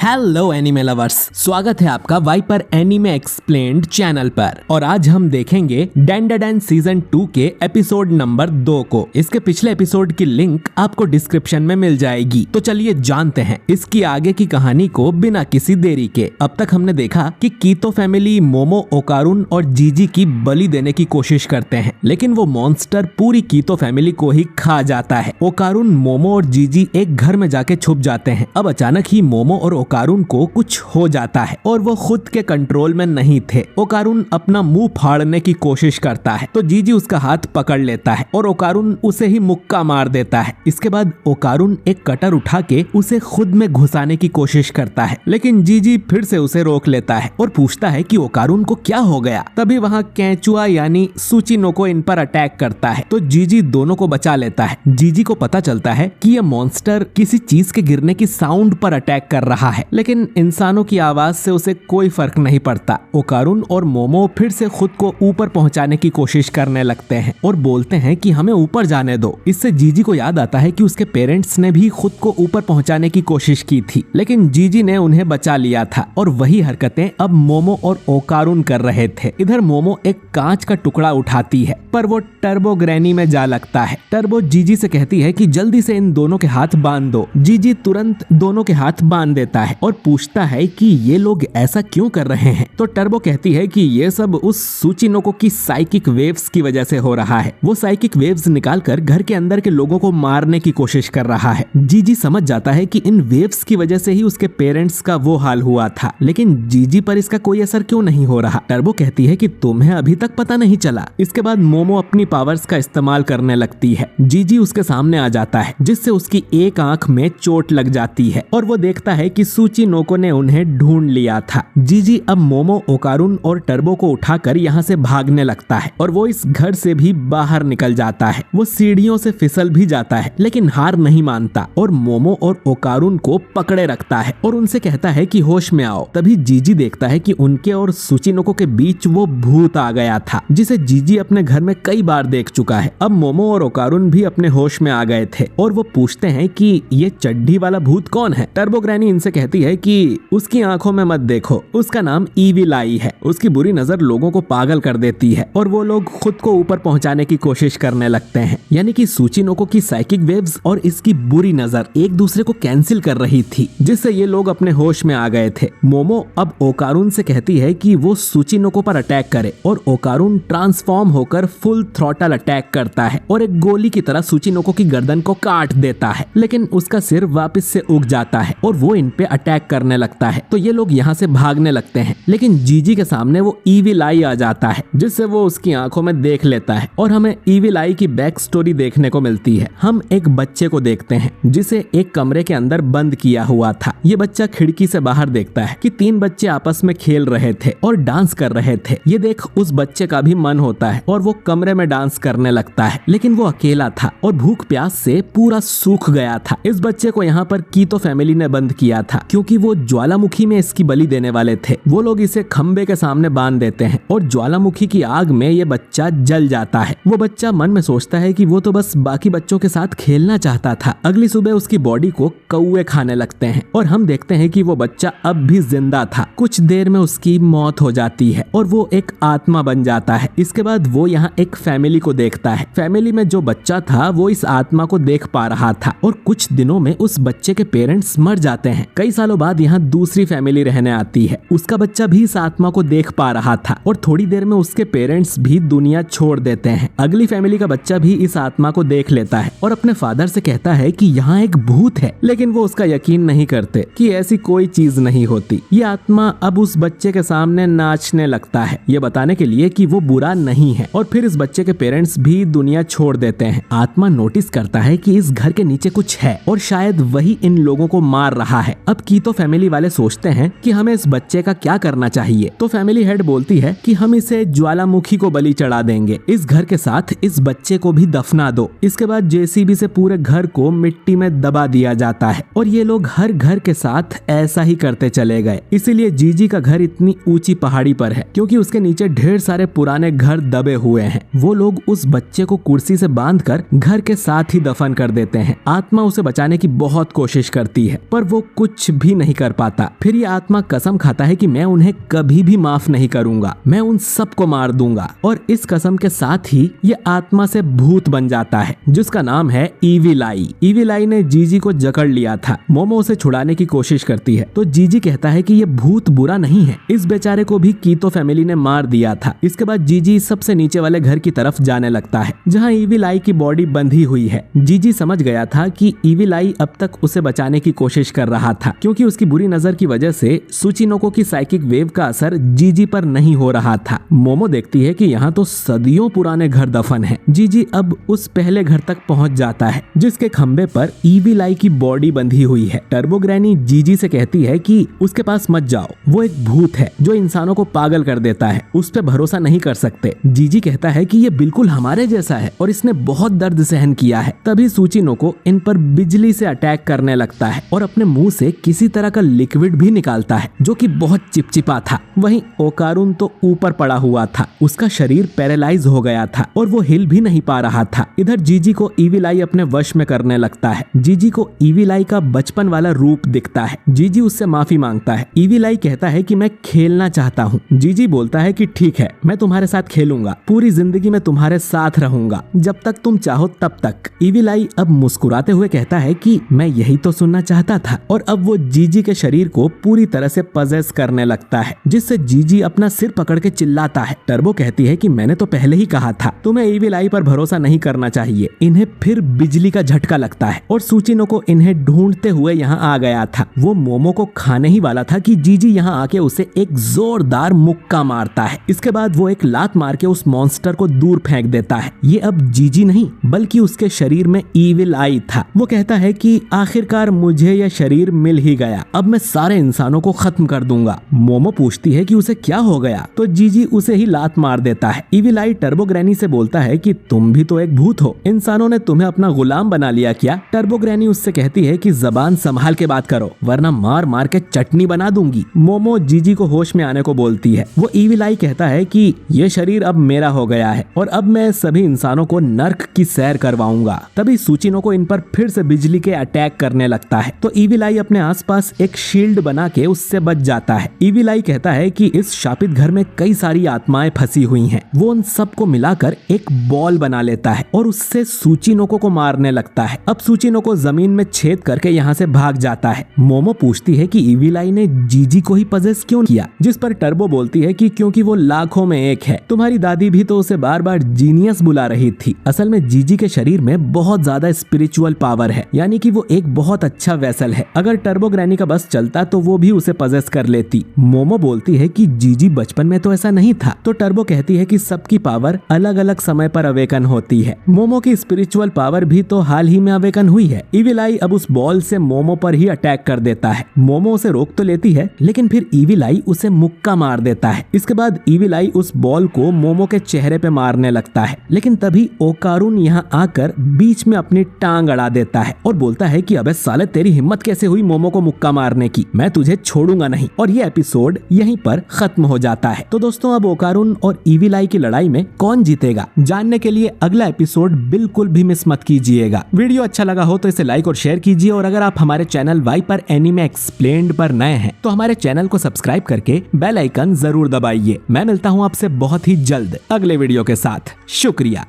Hello anime lovers, स्वागत है आपका वाइपर एनिमे एक्सप्लेन्ड चैनल पर। और आज हम देखेंगे डेंडाडेन सीजन 2 के एपिसोड नंबर 2 को। इसके पिछले एपिसोड की लिंक आपको डिस्क्रिप्शन में मिल जाएगी। तो चलिए जानते हैं इसकी आगे की कहानी को बिना किसी देरी के। अब तक हमने देखा कि कीतो फैमिली मोमो, ओकारुन और जीजी की बलि देने की कोशिश करते हैं, लेकिन वो मॉन्स्टर पूरी कीतो फैमिली को ही खा जाता है। ओकारुन, मोमो और जीजी एक घर में जाके छुप जाते हैं। अब अचानक ही मोमो और ओकारुन को कुछ हो जाता है और वो खुद के कंट्रोल में नहीं थे। ओकारुन अपना मुंह फाड़ने की कोशिश करता है तो जीजी उसका हाथ पकड़ लेता है और ओकारुन उसे ही मुक्का मार देता है। इसके बाद ओकारुन एक कटर उठा के उसे खुद में घुसाने की कोशिश करता है, लेकिन जीजी फिर से उसे रोक लेता है और पूछता है कि ओकारुन को क्या हो गया। तभी वहाँ कैचुआ यानी सुचिनोको इन पर अटैक करता है तो जीजी दोनों को बचा लेता है। जीजी को पता चलता है कि ये मॉन्स्टर किसी चीज के गिरने की साउंड पर अटैक कर रहा है, लेकिन इंसानों की आवाज से उसे कोई फर्क नहीं पड़ता। ओकारुन और मोमो फिर से खुद को ऊपर पहुंचाने की कोशिश करने लगते हैं और बोलते हैं कि हमें ऊपर जाने दो। इससे जीजी को याद आता है कि उसके पेरेंट्स ने भी खुद को ऊपर पहुंचाने की कोशिश की थी, लेकिन जीजी ने उन्हें बचा लिया था। और वही हरकतें अब मोमो और ओकारुन कर रहे थे। इधर मोमो एक कांच का टुकड़ा उठाती है, पर वो टर्बो ग्रैनी में जा लगता है। टर्बो जीजी से कहती है कि जल्दी से इन दोनों के हाथ बांध दो। जीजी तुरंत दोनों के हाथ बांध देता है और पूछता है कि ये लोग ऐसा क्यों कर रहे हैं। तो टर्बो कहती है कि ये सब उस सुचिनोको की साइकिक वेव्स की वजह से हो रहा है। वो साइकिक वेव्स निकालकर घर के अंदर के लोगों को मारने की कोशिश कर रहा है। जीजी समझ जाता है कि इन वेव्स की वजह से ही उसके पेरेंट्स का वो हाल हुआ था, लेकिन जीजी पर इसका कोई असर क्यों नहीं हो रहा। टर्बो कहती है कि तुम्हें अभी तक पता नहीं चला। इसके बाद मोमो अपनी पावर्स का इस्तेमाल करने लगती है। जीजी उसके सामने आ जाता है, जिससे उसकी एक आंख में चोट लग जाती है और वो देखता है कि सुचिनोको ने उन्हें ढूंढ लिया था। जीजी अब मोमो, ओकारुन और टर्बो को उठाकर यहाँ से भागने लगता है और वो इस घर से भी बाहर निकल जाता है। वो सीढ़ियों से फिसल भी जाता है, लेकिन हार नहीं मानता और मोमो और ओकारुन को पकड़े रखता है और उनसे कहता है कि होश में आओ। तभी जीजी देखता है कि उनके और सुचिनोको के बीच वो भूत आ गया था, जिसे जीजी अपने घर में कई बार देख चुका है। अब मोमो और ओकारुन भी अपने होश में आ गए थे और वो पूछते हैं कि ये चड्ढी वाला भूत कौन है। टर्बो ग्रैनी इनसे कहती है कि उसकी आंखों में मत देखो, उसका नाम ईविल आई है। उसकी बुरी नजर लोगों को पागल कर देती है और वो लोग खुद को ऊपर पहुंचाने की कोशिश करने लगते हैं। यानी कि सुचिनोको की साइकिक वेव्स और इसकी बुरी नजर एक दूसरे को कैंसिल कर रही थी, जिससे ये लोग अपने होश में आ गए थे। मोमो अब ओकारुन से कहती है कि वो सुचिनोको पर अटैक करे और ओकारुन ट्रांसफॉर्म होकर फुल थ्रॉटल अटैक करता है और एक गोली की तरह सुचिनोको की गर्दन को काट देता है, लेकिन उसका सिर वापस से उग जाता है और वो इन पे अटैक करने लगता है। तो ये लोग यहाँ से भागने लगते हैं, लेकिन जीजी के सामने वो ईविल आई आ जाता है, जिससे वो उसकी आंखों में देख लेता है और हमें ईविल आई की बैक स्टोरी देखने को मिलती है। हम एक बच्चे को देखते हैं जिसे एक कमरे के अंदर बंद किया हुआ था। ये बच्चा खिड़की से बाहर देखता है कि 3 बच्चे आपस में खेल रहे थे और डांस कर रहे थे। ये देख उस बच्चे का भी मन होता है और वो कमरे में डांस करने लगता है, लेकिन वो अकेला था और भूख प्यास से पूरा सूख गया था। इस बच्चे को यहाँ पर कीतो फैमिली ने बंद किया था, क्योंकि वो ज्वालामुखी में इसकी बलि देने वाले थे। वो लोग इसे खंबे के सामने बांध देते हैं और ज्वालामुखी की आग में ये बच्चा जल जाता है। वो बच्चा मन में सोचता है कि वो तो बस बाकी बच्चों के साथ खेलना चाहता था। अगली सुबह उसकी बॉडी को कौवे खाने लगते हैं और हम देखते हैं कि वो बच्चा अब भी जिंदा था। कुछ देर में उसकी मौत हो जाती है और वो एक आत्मा बन जाता है। इसके बाद वो यहाँ एक फैमिली को देखता है। फैमिली में जो बच्चा था वो इस आत्मा को देख पा रहा था और कुछ दिनों में उस बच्चे के पेरेंट्स मर जाते हैं। कई सालों बाद यहाँ दूसरी फैमिली रहने आती है। उसका बच्चा भी इस आत्मा को देख पा रहा था और थोड़ी देर में उसके पेरेंट्स भी दुनिया छोड़ देते हैं। अगली फैमिली का बच्चा भी इस आत्मा को देख लेता है और अपने फादर से कहता है कि यहाँ एक भूत है, लेकिन वो उसका यकीन नहीं करते कि ऐसी कोई चीज नहीं होती। ये आत्मा अब उस बच्चे के सामने नाचने लगता है, ये बताने के लिए कि वो बुरा नहीं है। और फिर इस बच्चे के पेरेंट्स भी दुनिया छोड़ देते हैं। आत्मा नोटिस करता है कि इस घर के नीचे कुछ है और शायद वही इन लोगों को मार रहा है। अब कीतो फैमिली वाले सोचते हैं कि हमें इस बच्चे का क्या करना चाहिए। तो फैमिली हेड बोलती है कि हम इसे ज्वालामुखी को बलि चढ़ा देंगे, इस घर के साथ इस बच्चे को भी दफना दो। इसके बाद जेसीबी से पूरे घर को मिट्टी में दबा दिया जाता है और ये लोग हर घर के साथ ऐसा ही करते चले गए। इसीलिए जीजी का घर इतनी ऊंची पहाड़ी पर है, क्योंकि उसके नीचे ढेर सारे पुराने घर दबे हुए हैं। वो लोग उस बच्चे को कुर्सी से बांधकर घर के साथ ही दफन कर देते हैं। आत्मा उसे बचाने की बहुत कोशिश करती है, पर वो कुछ भी नहीं कर पाता। फिर ये आत्मा कसम खाता है कि मैं उन्हें कभी भी माफ नहीं करूंगा, मैं उन सबको मार दूंगा। और इस कसम के साथ ही ये आत्मा से भूत बन जाता है जिसका नाम है इविल आई। इविल आई ने जीजी को जकड़ लिया था। मोमो उसे छुड़ाने की कोशिश करती है तो जीजी कहता है कि ये भूत बुरा नहीं है, इस बेचारे को भी कीतो फैमिली ने मार दिया था। इसके बाद जीजी सबसे नीचे वाले घर की तरफ जाने लगता है जहाँ इविल आई की बॉडी बंधी हुई है। जीजी समझ गया था कि इविल आई अब तक उसे बचाने की कोशिश कर रहा था क्योंकि उसकी बुरी नजर की वजह से सुचिनोको की साइकिक वेव का असर जीजी पर नहीं हो रहा था। मोमो देखती है कि यहाँ तो सदियों पुराने घर दफन है। जीजी अब उस पहले घर तक पहुँच जाता है जिसके खंबे पर इविल आई की बॉडी बंधी हुई है। टर्बो ग्रैनी जीजी से कहती है कि उसके पास मत जाओ, वो एक भूत है जो इंसानों को पागल कर देता है, उस पे भरोसा नहीं कर सकते। जीजी कहता है कि ये बिल्कुल हमारे जैसा है और इसने बहुत दर्द सहन किया है। तभी सुचिनोको इन पर बिजली से अटैक करने लगता है और अपने मुंह से किसी तरह का लिक्विड भी निकालता है जो कि बहुत चिपचिपा था। वहीं ओकारुन तो ऊपर पड़ा हुआ था, उसका शरीर पैरालाइज हो गया था और वो हिल भी नहीं पा रहा था। इधर जीजी को इविल आई अपने वश में करने लगता है। जीजी को इविल आई का बचपन वाला रूप दिखता है। जीजी उससे माफी मांगता है। इविल आई कहता है कि मैं खेलना चाहता हूँ। जीजी बोलता है कि ठीक है, मैं तुम्हारे साथ खेलूंगा, पूरी जिंदगी में तुम्हारे साथ रहूंगा, जब तक तुम चाहो तब तक। इविल आई अब मुस्कुराते हुए कहता है कि मैं यही तो सुनना चाहता था। और अब वो जीजी के शरीर को पूरी तरह से पजेस करने लगता है जिससे जीजी अपना सिर पकड़ के चिल्लाता है। टर्बो कहती है कि मैंने तो पहले ही कहा था तुम्हें इविल आई पर भरोसा नहीं करना चाहिए। इन्हें फिर बिजली का झटका लगता है और सुचिनोको इन्हें ढूंढते हुए यहाँ आ गया था। वो मोमो को खाने ही वाला था कि जीजी यहाँ आके उसे एक जोरदार मुक्का मारता है। इसके बाद वो एक लात मार के उस मॉन्स्टर को दूर फेंक देता है। ये अब जीजी नहीं बल्कि उसके शरीर में इविल आई था। वो कहता है कि आखिरकार मुझे यह शरीर मिल ही गया, अब मैं सारे इंसानों को खत्म कर दूंगा। मोमो पूछती है कि उसे क्या हो गया तो जीजी उसे ही लात मार देता है। इविल आई टर्बो ग्रैनी से बोलता है कि तुम भी तो एक भूत हो, इंसानों ने तुम्हें अपना गुलाम बना लिया क्या? टर्बो ग्रैनी उससे कहती है कि जबान संभाल के बात करो वरना मार मार के चटनी बना दूंगी। मोमो जीजी को होश में आने को बोलती है। वो इविल आई कहता है कि ये शरीर अब मेरा हो गया है और अब मैं सभी इंसानों को नर्क की सैर करवाऊंगा। तभी सुचिनोको इन पर फिर से बिजली के अटैक करने लगता है तो इविल आई अपने आसपास एक शील्ड बना के उससे बच जाता है। इविल आई कहता है कि इस शापित घर में कई सारी आत्माएं फंसी हुई हैं। वो उन सबको मिलाकर एक बॉल बना लेता है और उससे सुचिनोको को मारने लगता है। अब सुचिनोको जमीन में छेद करके यहाँ से भाग जाता है। मोमो पूछती है कि इविल आई ने जीजी को ही पजेस क्यों किया, जिस पर टर्बो बोलती है कि क्योंकि वो लाखों में एक है। तुम्हारी दादी भी तो उसे बार बार जीनियस बुला रही थी। असल में जीजी के शरीर में बहुत ज्यादा स्पिरिचुअल पावर है, यानी कि वो एक बहुत अच्छा वेसल है। अगर टर्बो ग्रैनी का बस चलता तो वो भी उसे पजेस कर लेती। मोमो बोलती है कि जीजी बचपन में तो ऐसा नहीं था। तो टर्बो कहती है कि सबकी पावर अलग अलग समय पर अवेकन होती है। मोमो की स्पिरिचुअल पावर भी तो हाल ही में अवेकन हुई है। इविल आई अब उस बॉल से मोमो पर ही अटैक कर देता है। मोमो उसे रोक तो लेती है लेकिन फिर इविल आई उसे मुक्का मार देता है। इसके बाद इविल आई उस बॉल को मोमो के चेहरे पे मारने लगता है लेकिन तभी ओकारुन यहाँ आकर बीच में अपनी टांग अड़ा देता है और बोलता है कि अबे साले तेरी हिम्मत कैसे हुई मोमो को मुक्का मारने की, मैं तुझे छोड़ूंगा नहीं। और ये एपिसोड यहीं पर खत्म हो जाता है। तो दोस्तों अब ओकारुन और इविल आई की लड़ाई में कौन जीतेगा जानने के लिए अगला एपिसोड बिल्कुल भी मिस मत कीजिएगा। वीडियो अच्छा लगा हो तो इसे लाइक और शेयर कीजिए और अगर आप हमारे चैनल वाइपर एनीमे एक्सप्लेन्ड पर नए हैं तो हमारे चैनल को सब्सक्राइब करके बेल आइकन जरूर दबाइए। मैं मिलता हूँ आपसे बहुत ही जल्द अगले वीडियो के साथ। शुक्रिया।